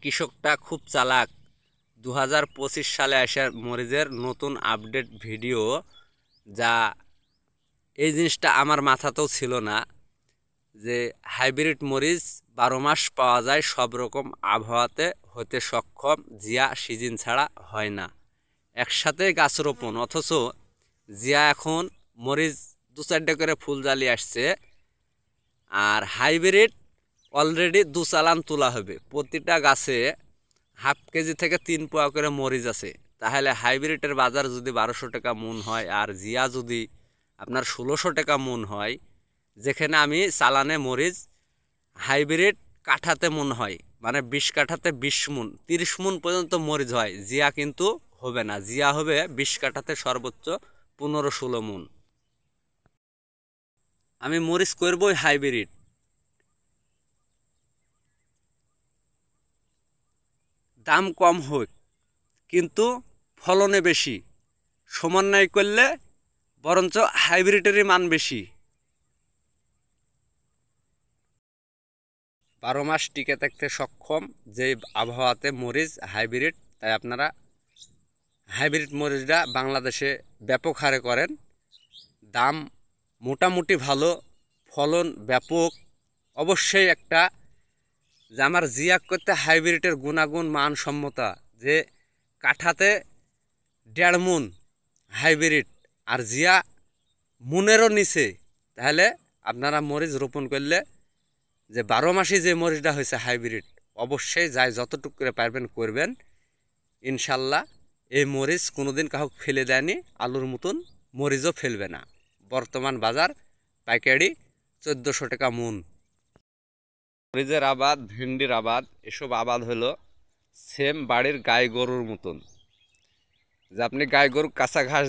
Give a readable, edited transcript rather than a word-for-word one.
কৃষকটা খুব চালাক। 2025 সালে আসা মরিচের নতুন আপডেট ভিডিও, যা এই জিনিসটা আমার মাথাতেও ছিল না যে হাইব্রিড মরিচ 12 মাস পাওয়া যায়, সব রকম আবহাওয়াতে হতে সক্ষম, জিয়া সিজন ছাড়া হয় না। একসাথে গাছ রোপণ, অথচ জিয়া এখন মরিচ 2-4টা করে ফুল জ্বালিয়ে আসছে, আর হাইব্রিড অলরেডি 2 চালান তোলা হবে। প্রতিটা গাছে হাফ কেজি থেকে 3 পোয়া করে মরিচ আছে। তাহলে হাইব্রিডের বাজার যদি 1200 টাকা মন হয়, আর জিয়া যদি আপনার 1600 টাকা মন হয়, যেখানে আমি চালানে মরিচ হাইব্রিড কাঠাতে মন হয়, মানে 20 কাঠাতে 20 মন 30 মন পর্যন্ত মরিচ হয়, জিয়া কিন্তু হবে না। জিয়া হবে 20 কাঠাতে সর্বোচ্চ 15-16 মন। আমি মরিচ করবই হাইব্রিড। দাম কম হোক কিন্তু ফলনে বেশি, সমন্বয় করলে বরঞ্চ হাইব্রিডেরই মান বেশি। 12 মাস টিকে থাকতে সক্ষম যে আবহাওয়াতে মরিচ হাইব্রিড, তাই আপনারা হাইব্রিড মরিচটা বাংলাদেশে ব্যাপক হারে করেন। দাম মোটামুটি ভালো, ফলন ব্যাপক। অবশ্যই একটা যে আমার জিয়া করতে হাইব্রিডের গুণাগুণ মানসম্মতা, যে কাঠাতে 1.5 মন হাইব্রিড আর জিয়া মুনেরও নিচে, তাহলে আপনারা মরিচ রোপণ করলে যে 12 মাসে যে মরিচটা হয়েছে হাইব্রিড, অবশ্যই যাই যতটুকু করে পারবেন করবেন। ইনশাল্লাহ এই মরিচ কোনোদিন কাউকে ফেলে দেয়নি, আলুর মতন মরিচও ফেলবে না। বর্তমান বাজার পাইকারি 1400 টাকা মন। মরিচের আবাদ, ভেন্ডির আবাদ, এসব আবাদ হলো সেম বাড়ির গাই গরুর মতন, যে আপনি গাই গরু কাঁচা ঘাস